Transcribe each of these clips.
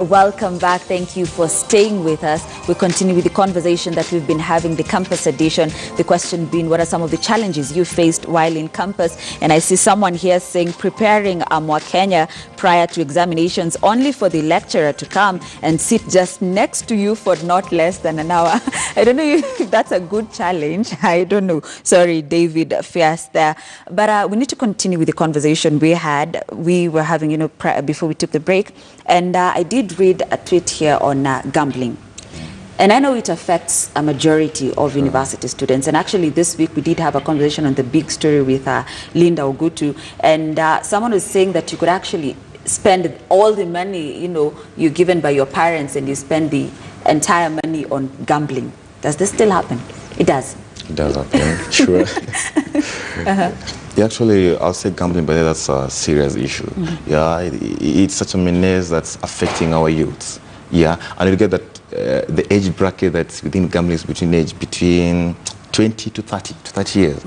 Welcome back. Thank you for staying with us. We continue with the conversation that we've been having, the campus edition. The question being, what are some of the challenges you faced while in campus? And I see someone here saying preparing Kenya prior to examinations only for the lecturer to come and sit just next to you for not less than an hour. I don't know if that's a good challenge. I don't know. Sorry, David Fierce there. But we need to continue with the conversation we were having, before we took the break. And I did read a tweet here on gambling. And I know it affects a majority of university students. And actually this week we did have a conversation on the big story with Linda Ogutu. And someone was saying that you could actually spend all the money, you're given by your parents, and you spend the entire money on gambling. Does this still happen? It does. It does happen, sure. Actually, I'll say gambling, but that's a serious issue. Yeah, it's such a menace that's affecting our youth. Yeah, and you get that the age bracket that's within gambling is between 20 to 30 years.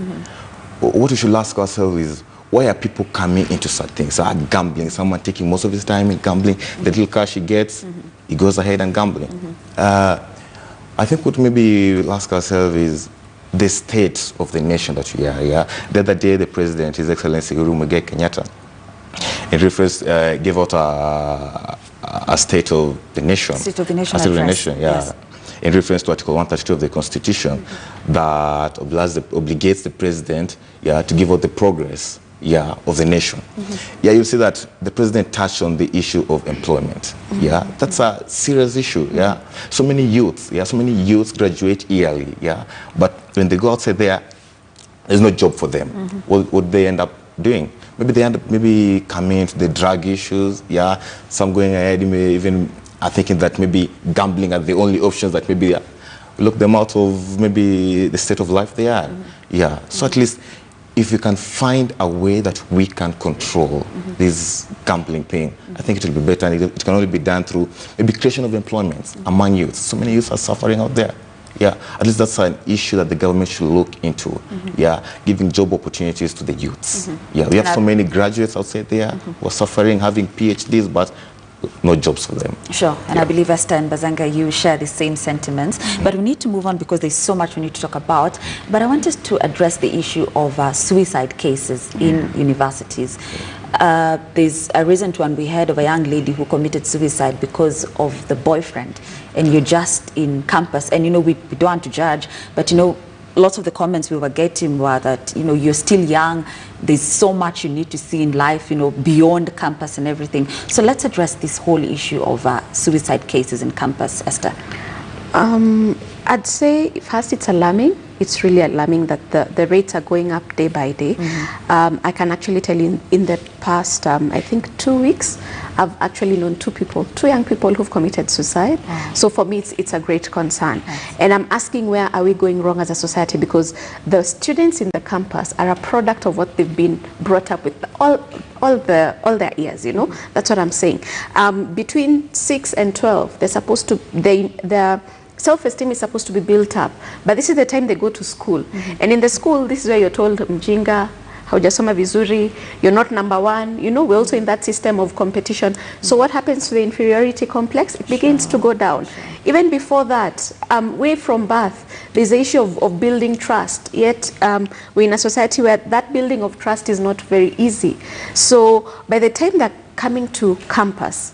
What we should ask ourselves is, why are people coming into such things? Gambling, someone taking most of his time in gambling, the little cash he gets, he goes ahead and gambling. I think what maybe we'll ask ourselves is the state of the nation that we are. Yeah? The other day, the president, His Excellency Uhuru Muigai Kenyatta, gave out a state of the nation. State of the nation. A state of the nation, yeah. Yes. In reference to Article 132 of the Constitution, that obligates the president, to give out the progress, of the nation. You'll see that the president touched on the issue of employment. That's a serious issue. So many youths, graduate yearly. But when they go outside there's no job for them. What they end up doing? Maybe they end up coming into the drug issues. Some going ahead, even are thinking that maybe gambling are the only options that maybe look them out of maybe the state of life they are. So at least, if we can find a way that we can control this gambling thing, I think it will be better, and it can only be done through maybe creation of employment among youth. So many youth are suffering out there. At least that's an issue that the government should look into. Giving job opportunities to the youths. We have so many graduates outside there who are suffering, having PhDs, but no jobs for them. Sure, and I believe Esther and Bazanga, you share the same sentiments. But we need to move on because there's so much we need to talk about. But I want us to address the issue of suicide cases in universities. There's a recent one we heard of a young lady who committed suicide because of the boyfriend. And you're just in campus, and we don't want to judge, but lots of the comments we were getting were that, you're still young, there's so much you need to see in life, beyond campus and everything. So let's address this whole issue of suicide cases in campus, Esther. I'd say first it's alarming. It's really alarming that the rates are going up day by day. I can actually tell you in the past, I think 2 weeks, I've actually known two young people who've committed suicide. So for me, it's a great concern. And I'm asking, where are we going wrong as a society? Because the students in the campus are a product of what they've been brought up with all their years, That's what I'm saying. Between 6 and 12, their self-esteem is supposed to be built up, but this is the time they go to school. And in the school, this is where you're told, mjinga, haujasoma vizuri, you're not number one. We're also in that system of competition. So what happens to the inferiority complex? It begins to go down. Even before that, way from birth, there's the issue of building trust. Yet we're in a society where that building of trust is not very easy. So by the time they're coming to campus,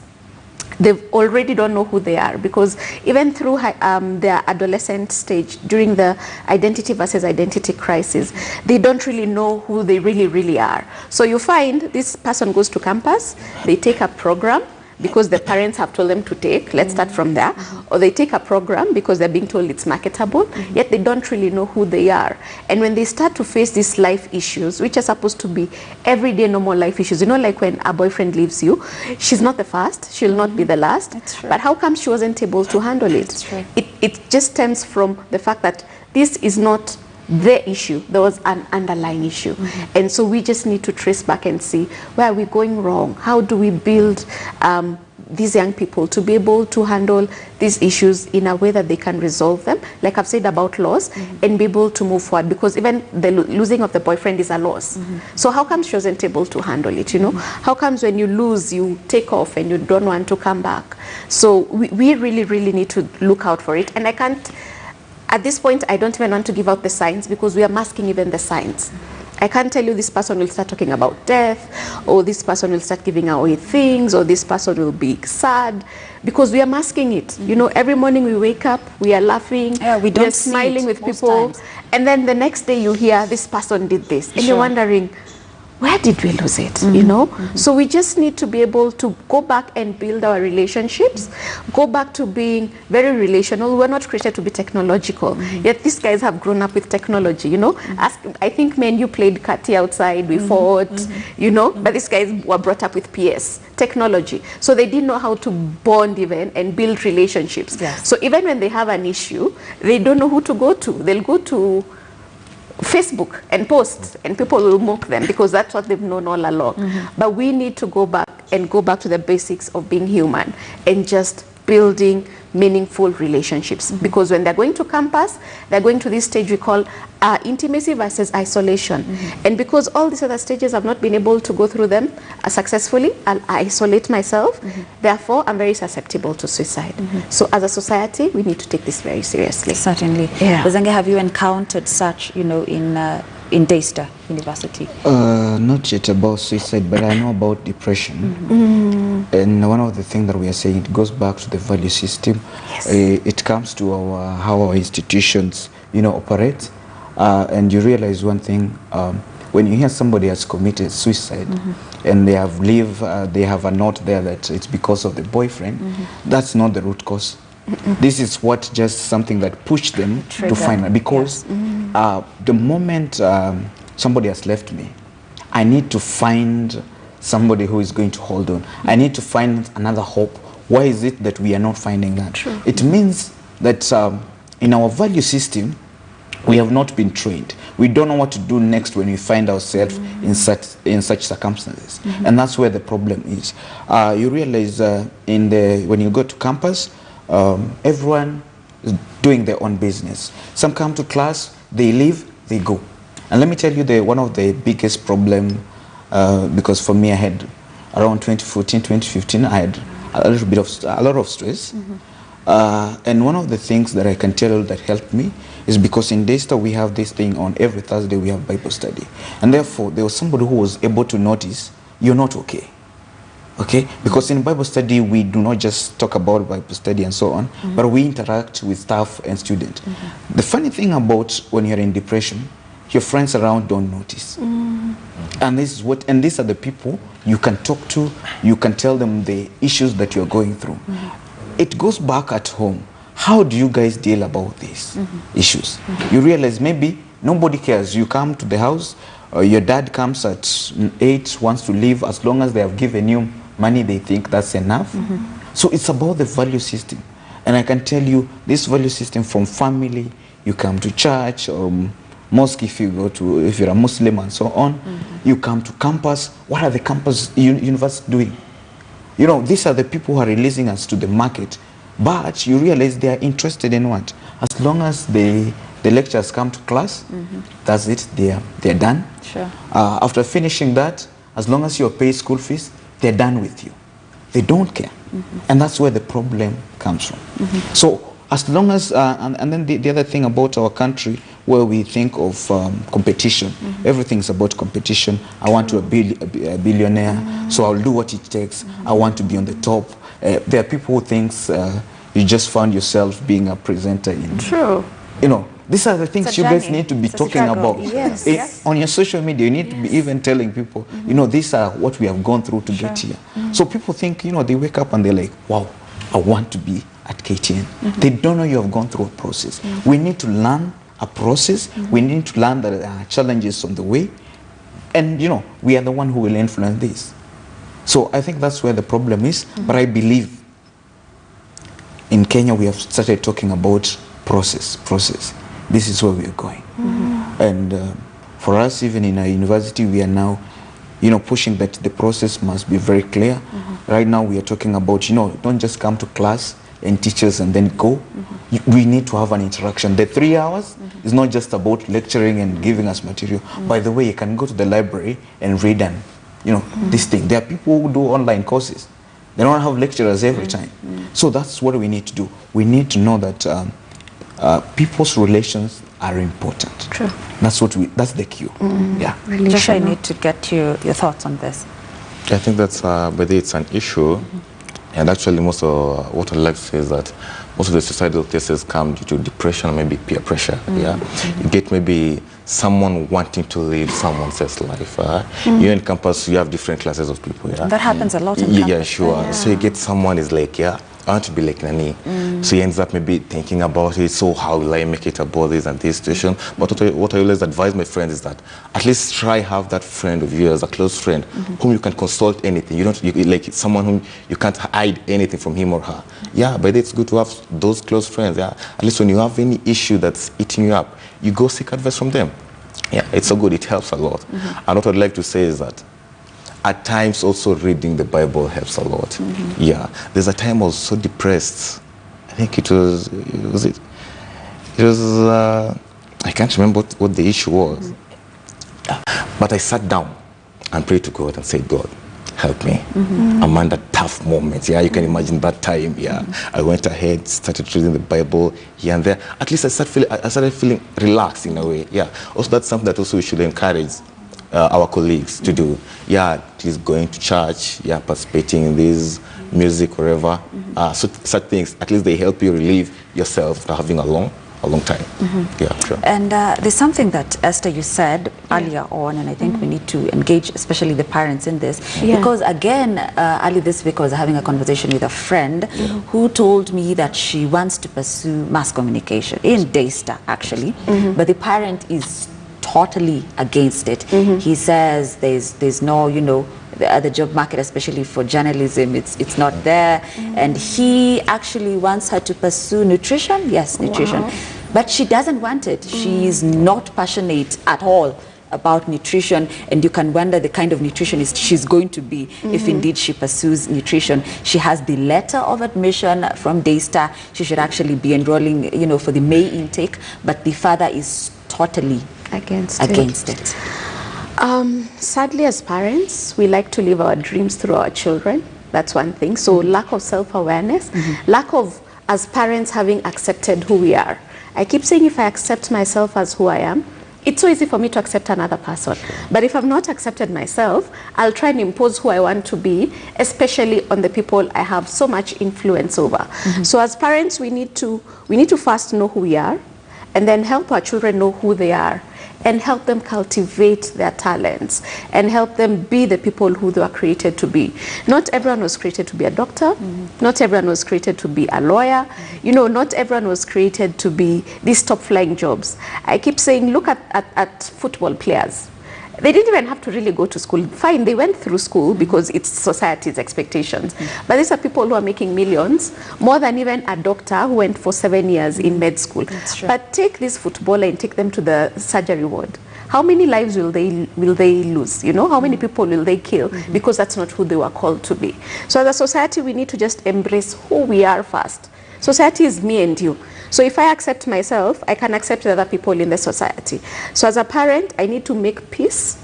they already don't know who they are, because even through their adolescent stage, during the identity versus identity crisis, they don't really know who they really are. So you find this person goes to campus, they take a program because their parents have told them to take, let's start from there, or they take a program because they're being told it's marketable, yet they don't really know who they are. And when they start to face these life issues, which are supposed to be everyday normal life issues, like when a boyfriend leaves you, she's not the first, she'll not be the last, but how come she wasn't able to handle it? It just stems from the fact that this is not the issue. There was an underlying issue. And so we just need to trace back and see, where are we going wrong? How do we build these young people to be able to handle these issues in a way that they can resolve them, like I've said about loss, and be able to move forward, because even the losing of the boyfriend is a loss. So how come she wasn't able to handle it, you know? How comes when you lose, you take off and you don't want to come back? So we really, really need to look out for it. And I can't, at this point, I don't even want to give out the signs, because we are masking even the signs. I can't tell you this person will start talking about death, or this person will start giving away things, or this person will be sad, because we are masking it. You know, every morning we wake up, we are laughing, we don't are smiling with people, times. and then the next day you hear this person did this, and you're wondering, where did we lose it, you know? So we just need to be able to go back and build our relationships, go back to being very relational. We're not created to be technological, yet these guys have grown up with technology, you know? I think me and you played Kati outside, we fought, you know? But these guys were brought up with PS, technology. So they didn't know how to bond even and build relationships. Yes. So even when they have an issue, they don't know who to go to. They'll go to Facebook and post, and people will mock them, because that's what they've known all along. But we need to go back to the basics of being human and just building meaningful relationships. Because when they're going to campus, they're going to this stage we call intimacy versus isolation. And because all these other stages I've not been able to go through them successfully, I'll isolate myself. Therefore, I'm very susceptible to suicide. So as a society, we need to take this very seriously. Certainly. Yeah. Bazenge, have you encountered such, you know, in Daystar University? Not yet about suicide, but I know about depression. And one of the things that we are saying, it goes back to the value system. Yes. It comes to how our institutions, you know, operate. And you realize one thing, when you hear somebody has committed suicide, and they have they have a note there that it's because of the boyfriend, that's not the root cause. This is what just something that pushed them to find it, because the moment somebody has left me, I need to find somebody who is going to hold on. I need to find another hope. Why is it that we are not finding that? True. It means that in our value system, we have not been trained. We don't know what to do next when we find ourselves in such circumstances, and that's where the problem is. You realize when you go to campus, everyone is doing their own business. Some come to class, they leave, they go. And let me tell you, one of the biggest problem, because for me, I had around 2014, 2015, I had a lot of stress. And one of the things that I can tell you that helped me is because in Daystar we have this thing on every Thursday we have Bible study, and therefore there was somebody who was able to notice you're not okay. Okay, because in Bible study we do not just talk about Bible study and so on, but we interact with staff and students. The funny thing about when you're in depression, your friends around don't notice. And these are the people you can talk to. You can tell them the issues that you're going through. It goes back at home. How do you guys deal about these issues? You realize maybe nobody cares. You come to the house, your dad comes at 8, wants to leave. As long as they have given you money, they think that's enough. So it's about the value system. And I can tell you, this value system from family, you come to church, mosque if you're a Muslim and so on, you come to campus. What are the campus universities doing? You know, these are the people who are releasing us to the market, but you realize they are interested in what? As long as the lecturers come to class, that's it, they're done. Sure. After finishing that, as long as you're paying school fees, they're done with you. They don't care. And that's where the problem comes from. So as long as, and then the other thing about our country, where we think of competition, everything's about competition. I want to be a billionaire, so I'll do what it takes. I want to be on the top. There are people who think you just found yourself being a presenter in. True. You know, these are the things you guys need to be talking about. Yes, yes. On your social media, you need to be even telling people, you know, these are what we have gone through to get here. So people think, you know, they wake up and they're like, wow, I want to be at KTN. They don't know you have gone through a process. We need to learn a process. We need to learn that there are challenges on the way. And, you know, we are the one who will influence this. So I think that's where the problem is. But I believe in Kenya, we have started talking about process. This is where we are going. And for us, even in our university, we are now pushing that the process must be very clear. Right now we are talking about, don't just come to class and teachers and then go. We need to have an interaction. The 3 hours is not just about lecturing and giving us material. By the way, you can go to the library and read and, this thing. There are people who do online courses. They don't have lecturers every time. So that's what we need to do. We need to know that people's relations are important. True. That's the cue. Yeah. Joshua, I need to get your thoughts on this. I think that's whether it's an issue, and actually most of what I'd like to say is that most of the suicidal cases come due to depression or maybe peer pressure. Yeah, you get maybe someone wanting to live someone else's life. You're in campus, you have different classes of people. Yeah, that happens a lot in campus. Yeah, sure. Yeah. So you get someone is like, yeah, I want to be like Nani. So he ends up maybe thinking about it. So how will I make it about this and this situation? But what I always advise my friends is that at least try have that friend of yours, a close friend, whom you can consult anything. You like someone whom you can't hide anything from him or her. Yeah, but it's good to have those close friends. Yeah, at least when you have any issue that's eating you up, you go seek advice from them. Yeah, it's so good. It helps a lot. And what I'd like to say is that at times also reading the Bible helps a lot. Yeah, there's a time I was so depressed. I think it was I can't remember what the issue was. But I sat down and prayed to God and said, God, help me. I'm under tough moments. Yeah, you can imagine that time. Yeah, I went ahead, started reading the Bible here and there. At least I started feeling relaxed in a way. Yeah, also that's something that also we should encourage our colleagues to do. Yeah, at least going to church, yeah, participating in this music, wherever. So such things, at least they help you relieve yourself after having a long time. Yeah, sure. And there's something that, Esther, you said earlier on, and I think we need to engage, especially the parents, in this. Because again, early this week I was having a conversation with a friend who told me that she wants to pursue mass communication in Daystar, actually. But the parent is totally against it. He says there's no, the job market, especially for journalism, it's not there. And he actually wants her to pursue nutrition. Yes, nutrition. But she doesn't want it. She's not passionate at all about nutrition, and you can wonder the kind of nutritionist she's going to be if indeed she pursues nutrition. She has the letter of admission from Daystar. She should actually be enrolling, for the May intake, but the father is totally against it. Sadly, as parents, we like to live our dreams through our children. That's one thing. So lack of self-awareness, lack of, as parents, having accepted who we are. I keep saying if I accept myself as who I am, it's so easy for me to accept another person. But if I've not accepted myself, I'll try and impose who I want to be, especially on the people I have so much influence over. So as parents, we need to first know who we are, and then help our children know who they are, and help them cultivate their talents, and help them be the people who they were created to be. Not everyone was created to be a doctor. Not everyone was created to be a lawyer. Not everyone was created to be these top flying jobs. I keep saying, look at football players. They didn't even have to really go to school. Fine, they went through school because it's society's expectations. But these are people who are making millions, more than even a doctor who went for 7 years in med school. But take this footballer and take them to the surgery ward. How many lives will they lose? How many people will they kill? Because that's not who they were called to be. So as a society, we need to just embrace who we are first. Society is me and you. So if I accept myself, I can accept the other people in the society. So as a parent, I need to make peace.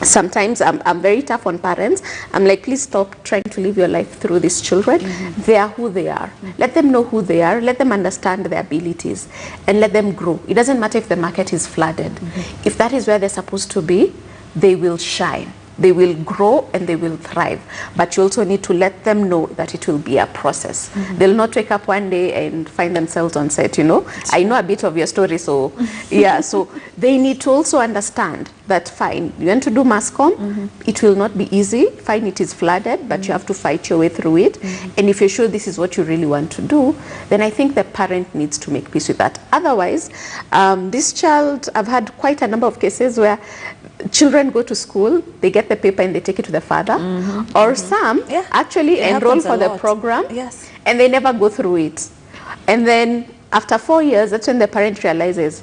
Sometimes I'm very tough on parents. I'm like, please stop trying to live your life through these children. They are who they are. Let them know who they are. Let them understand their abilities and let them grow. It doesn't matter if the market is flooded. If that is where they're supposed to be, they will shine. They will grow and they will thrive. But you also need to let them know that it will be a process. They'll not wake up one day and find themselves on set, I know a bit of your story, so yeah. So they need to also understand that, fine, you want to do mass comm, it will not be easy. Fine, it is flooded, but you have to fight your way through it. And if you're sure this is what you really want to do, then I think the parent needs to make peace with that. Otherwise, this child, I've had quite a number of cases where children go to school, they get the paper and they take it to the father, or some actually enroll for the program, and they never go through it. And then after 4 years, that's when the parent realizes,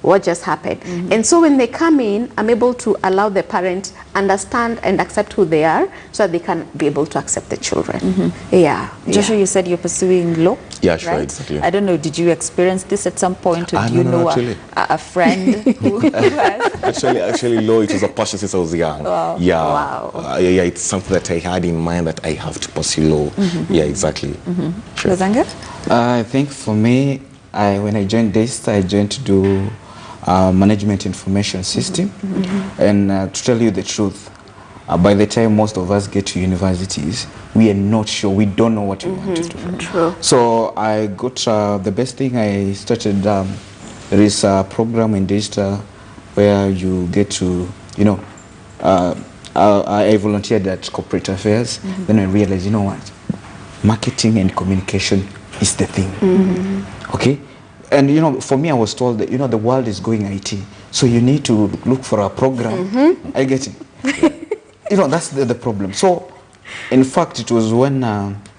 what just happened. And so when they come in, I'm able to allow the parent understand and accept who they are, so that they can be able to accept the children. Yeah. Joshua, you said you're pursuing law. Yeah, sure, right? exactly. I don't know, did you experience this at some point, or do you no, know actually. a friend who has? Actually, law, it was a passion since I was young. Wow. Yeah, Wow. yeah, it's something that I had in mind that I have to pursue law. Yeah, exactly. Sure. Kazanga? I think for me, when I joined DAST, I joined to do management information system. And to tell you the truth, by the time most of us get to universities, we are not sure. We don't know what we want to do. True. So I got the best thing I started. There is a program in DAST where you get to, you know, I volunteered at corporate affairs. Then I realized, you know what, marketing and communication is the thing. Okay. And you know, for me, I was told that, you know, the world is going IT, so you need to look for a program. I get it. You know, that's the problem. So, in fact, it was when,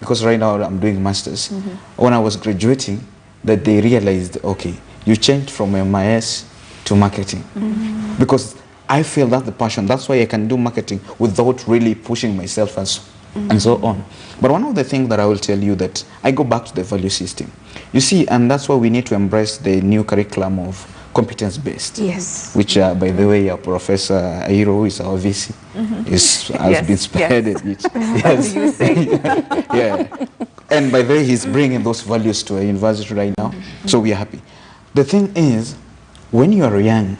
because right now I'm doing masters, when I was graduating, that they realized, okay, you changed from MIS to marketing. Because I feel that's the passion. That's why I can do marketing without really pushing myself and so on. But one of the things that I will tell you, that I go back to the value system. You see, and that's why we need to embrace the new curriculum of competence-based. Yes. Which, by the way, our Professor Airo is our VC, has been spearheaded it. Yes. Yeah. And by the way, he's bringing those values to our university right now. So we are happy. The thing is, when you are young,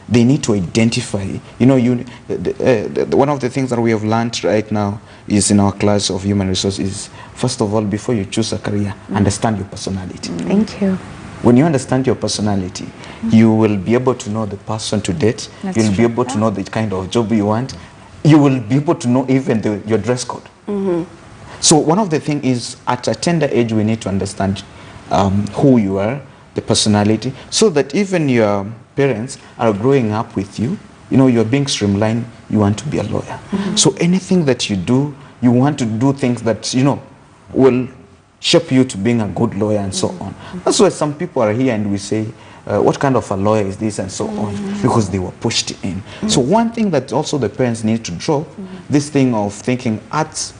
they need to identify, you know, one of the things that we have learned right now is in our class of human resources, first of all, before you choose a career, understand your personality. Thank you. When you understand your personality, you will be able to know the person to date. You'll be able to know the kind of job you want. You will be able to know even your dress code. So one of the things is, at a tender age, we need to understand who you are, the personality, so that even your parents are growing up with you, you know, you're being streamlined, you want to be a lawyer. So anything that you do, you want to do things that, you know, will shape you to being a good lawyer and so on. That's why some people are here and we say, what kind of a lawyer is this and so on, because they were pushed in. So one thing that also the parents need to drop, this thing of thinking arts,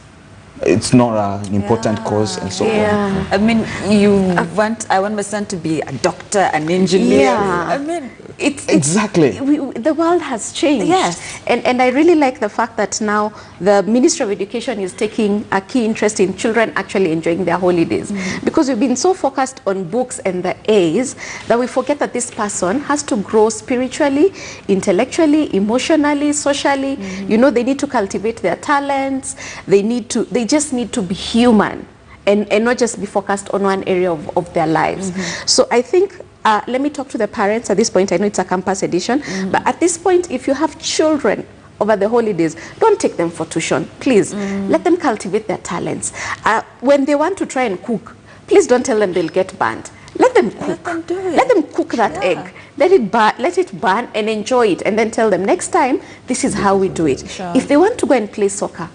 it's not an important cause and so on. I mean, I want my son to be a doctor, an engineer. I mean, it's exactly. The world has changed. Yes. And I really like the fact that now the Ministry of Education is taking a key interest in children actually enjoying their holidays. Because we've been so focused on books and the A's that we forget that this person has to grow spiritually, intellectually, emotionally, socially. You know, they need to cultivate their talents. They just need to be human and not just be focused on one area of their lives. So I think, let me talk to the parents at this point. I know it's a campus edition, but at this point, if you have children over the holidays, don't take them for tuition, please. Let them cultivate their talents. When they want to try and cook, please don't tell them they'll get burned. Let them cook. Let them do it. Let them cook that egg. Let it burn and enjoy it, and then tell them next time, this is how we do it. If they want to go and play soccer,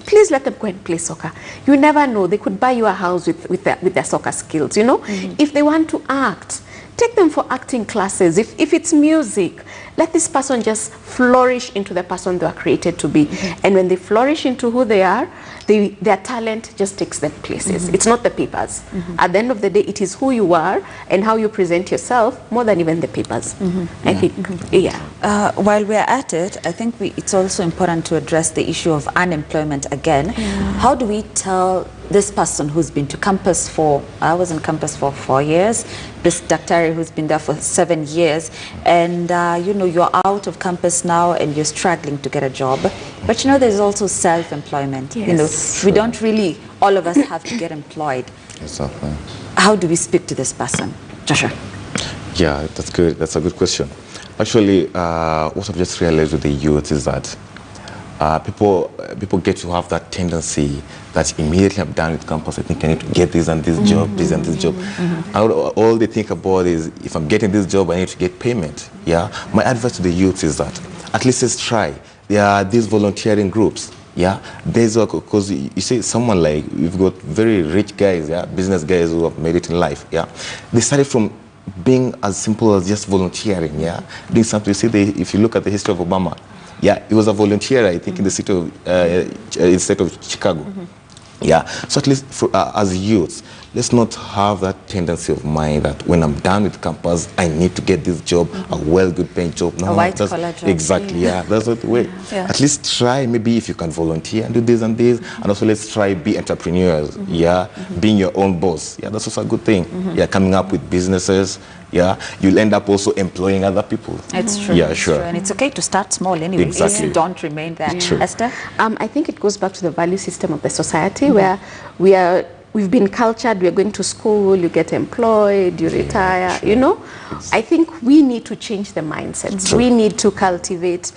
please let them go and play soccer. You never know, they could buy you a house with their soccer skills, you know. If they want to act, take them for acting classes. If it's music, let this person just flourish into the person they are created to be. And when they flourish into who they are, their talent just takes them places. It's not the papers. At the end of the day, it is who you are and how you present yourself more than even the papers. I think, while we're at it, I think it's also important to address the issue of unemployment again. How do we tell this person who's been to campus I was in campus for 4 years, this Daktari who's been there for 7 years, and you know, you're out of campus now and you're struggling to get a job, but you know, there's also self-employment. You know, we don't really, all of us have to get employed. Exactly. How do we speak to this person? Joshua? Yeah, that's good. That's a good question. Actually, what I've just realized with the youth is that people get to have that tendency that immediately I'm done with campus, I think I need to get this and this job, this and this job. All they think about is, if I'm getting this job, I need to get payment. Yeah. My advice to the youth is that at least let's try. There are these volunteering groups. Yeah, there's because you see, we've got very rich guys, yeah, business guys who have made it in life. Yeah, they started from being as simple as just volunteering, yeah, doing something. You see, if you look at the history of Obama, yeah, he was a volunteer, I think, in the city of, in the state of Chicago. Yeah, so at least for, as youths, let's not have that tendency of mind that when I'm done with campus, I need to get this job, a good paying job. No, A white-collar job. Exactly, yeah, that's not the way. Yeah. At least try, maybe if you can volunteer and do this and this, and also let's try be entrepreneurs, yeah, being your own boss. Yeah, that's also a good thing. Yeah, coming up with businesses. Yeah, you'll end up also employing other people. It's true. Yeah, it's sure. true. And it's okay to start small anyway. Exactly. Just don't remain there. True. Esther? I think it goes back to the value system of the society where we've been cultured, we're going to school, you get employed, you retire, you know. I think we need to change the mindsets. True. We need to cultivate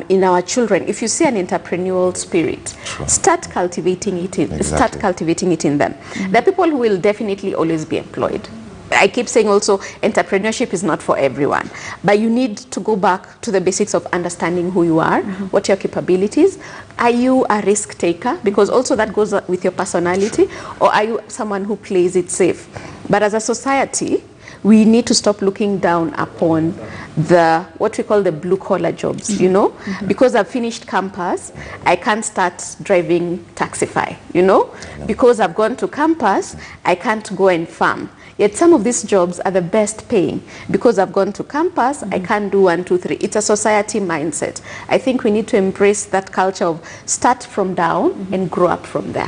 in our children. If you see an entrepreneurial spirit, start cultivating it in them. There are people who will definitely always be employed. I keep saying also entrepreneurship is not for everyone, but you need to go back to the basics of understanding who you are, what your capabilities. Are you a risk taker? Because also that goes with your personality, or are you someone who plays it safe? But as a society, we need to stop looking down upon the what we call the blue collar jobs, you know, because I've finished campus, I can't start driving Taxify, you know, because I've gone to campus, I can't go and farm. Yet some of these jobs are the best paying because I've gone to campus, I can't do 1, 2, 3. It's a society mindset. I think we need to embrace that culture of start from down and grow up from there.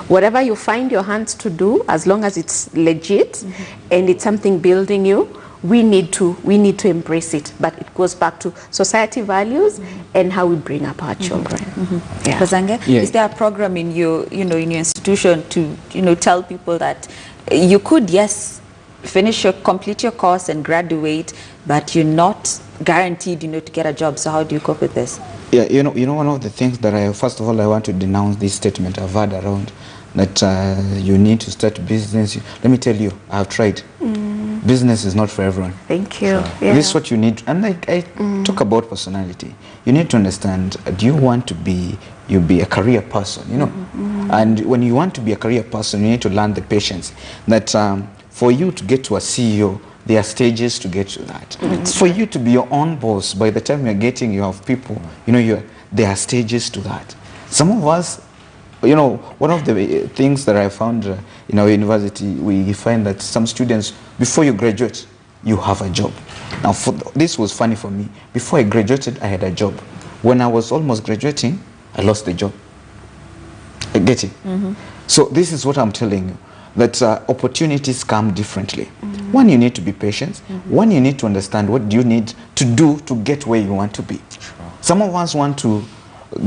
Whatever you find your hands to do, as long as it's legit and it's something building you, we need to embrace it. But it goes back to society values and how we bring up our children. Yeah. Bazange, Yeah. is there a program in your, in your institution to, tell people that you could, yes, complete your course and graduate, but you're not guaranteed, to get a job. So how do you cope with this? Yeah, one of the things that first of all, I want to denounce this statement I've heard around that you need to start business. Let me tell you, I've tried. Business is not for everyone. Thank you. Yeah. This is what you need. And I talk about personality. You need to understand, do you want to be a career person, And when you want to be a career person, you need to learn the patience. That for you to get to a CEO, there are stages to get to that. For you to be your own boss, by the time you have people, there are stages to that. Some of us, one of the things that I found in our university, we find that some students, before you graduate, you have a job. Now, this was funny for me. Before I graduated, I had a job. When I was almost graduating, I lost the job. I get it? So this is what I'm telling you, that opportunities come differently. One, you need to be patient. One, you need to understand what do you need to do to get where you want to be. Some of us want to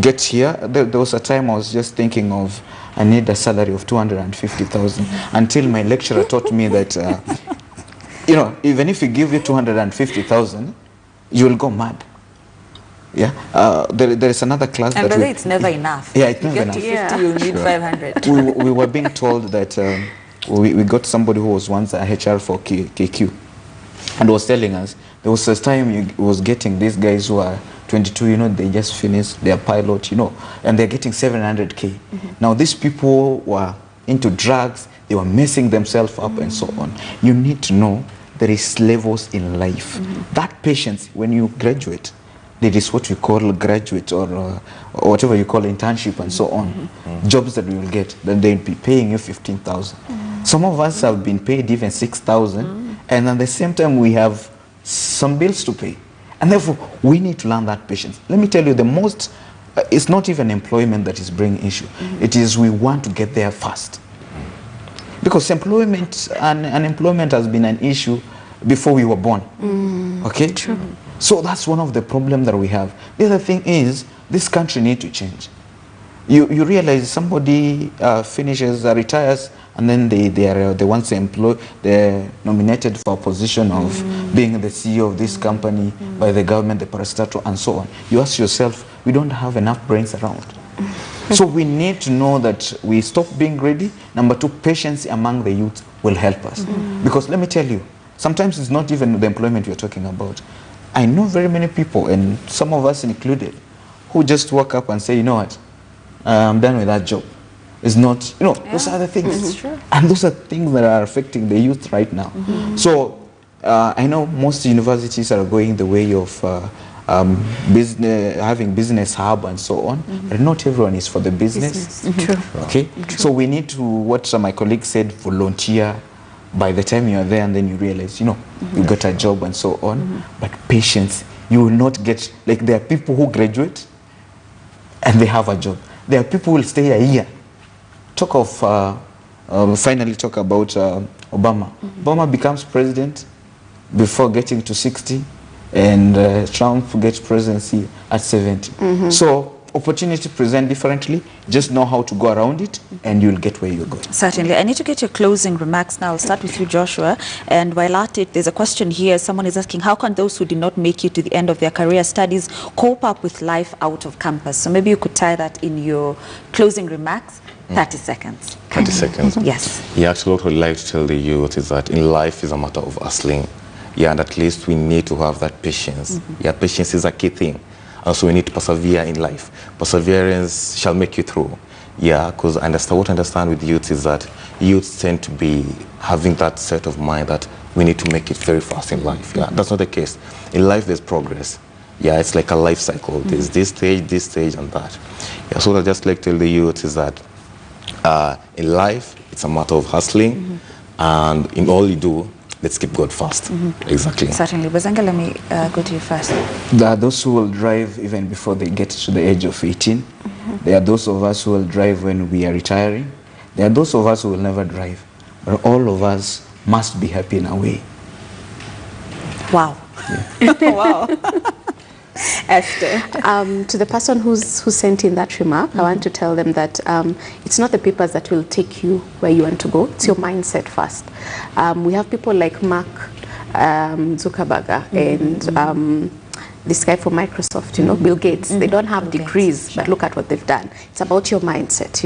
get here. There was a time I was just thinking of, I need a salary of 250,000 until my lecturer taught me that, even if you give you 250,000, you will go mad. Yeah, there is another class And that it's never enough. Yeah, it's you never get to enough. 50, you need 500. we were being told that we got somebody who was once a HR for KQ and was telling us there was a time he was getting these guys who are 22, they just finished their pilot, and they're getting 700K. Now these people were into drugs, they were messing themselves up and so on. You need to know there is levels in life. That patience, when you graduate, there is what we call graduate or whatever you call internship and so on. Jobs that we will get, then they'll be paying you 15,000. Some of us have been paid even 6,000, and at the same time we have some bills to pay. And therefore, we need to learn that patience. Let me tell you, the most, it's not even employment that is bringing issue. It is we want to get there fast. Because employment and unemployment has been an issue before we were born. Okay? True. So that's one of the problems that we have. The other thing is, this country needs to change. You realize somebody finishes, retires, and then they are the ones employed, they're nominated for a position of being the CEO of this company by the government, the parastatal, and so on. You ask yourself, we don't have enough brains around. So we need to know that we stop being greedy. Number two, patience among the youth will help us. Because let me tell you, sometimes it's not even the employment we're talking about. I know very many people, and some of us included, who just walk up and say, you know what, I'm done with that job. It's not, those are the things. And those are things that are affecting the youth right now. So I know most universities are going the way of business, having business hub and so on, but not everyone is for the business. True. Okay, so we need to, what my colleague said, volunteer. By the time you're there and then you realize, you got a job and so on, but patience, you will not get, like there are people who graduate and they have a job. There are people who will stay a year. Talk of, finally talk about Obama. Obama becomes president before getting to 60, and Trump gets presidency at 70. So opportunity present differently, just know how to go around it, and you'll get where you're going. Certainly. I need to get your closing remarks now. I'll start with you, Joshua. And while at it, there's a question here. Someone is asking, how can those who did not make it to the end of their career studies cope up with life out of campus? So maybe you could tie that in your closing remarks. 30 seconds. 30 seconds. Yes. Yeah, actually what I'd like to tell the youth is that in life is a matter of hustling. Yeah, and at least we need to have that patience. Yeah, patience is a key thing. Also, we need to persevere in life. Perseverance shall make you through. Yeah, because what I understand with youth is that youth tend to be having that set of mind that we need to make it very fast in life. Yeah, that's not the case. In life, there's progress. Yeah, it's like a life cycle. There's this stage, and that. Yeah, so what I just like to tell the youth is that in life, it's a matter of hustling, and in all you do, let's keep God first. Exactly. Certainly. Bazanga, let me go to you first. There are those who will drive even before they get to the age of 18. There are those of us who will drive when we are retiring. There are those of us who will never drive. But all of us must be happy in a way. Wow. Yeah. Wow. Esther. To the person who sent in that remark, I want to tell them that it's not the papers that will take you where you want to go. It's your mindset first. We have people like Mark Zuckerberg and this guy from Microsoft, Bill Gates. They don't have degrees, but look at what they've done. It's about your mindset,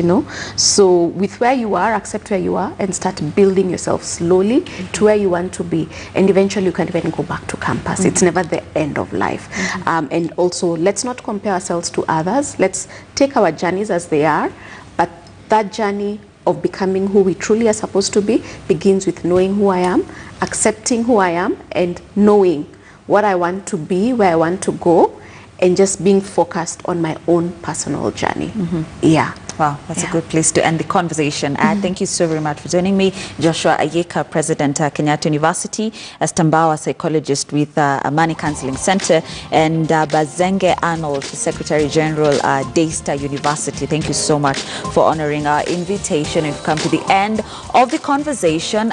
So with where you are, accept where you are and start building yourself slowly to where you want to be. And eventually you can even go back to campus. It's never the end of life. And also, let's not compare ourselves to others. Let's take our journeys as they are, but that journey of becoming who we truly are supposed to be begins with knowing who I am, accepting who I am, and knowing what I want to be, where I want to go, and just being focused on my own personal journey. Yeah. Wow, that's a good place to end the conversation. Thank you so very much for joining me. Joshua Ayeka, President Kenyatta University, Tambawa, psychologist with Amani Counseling Center, and Bazenge Arnold, Secretary General, Daystar University. Thank you so much for honoring our invitation. We've come to the end of the conversation.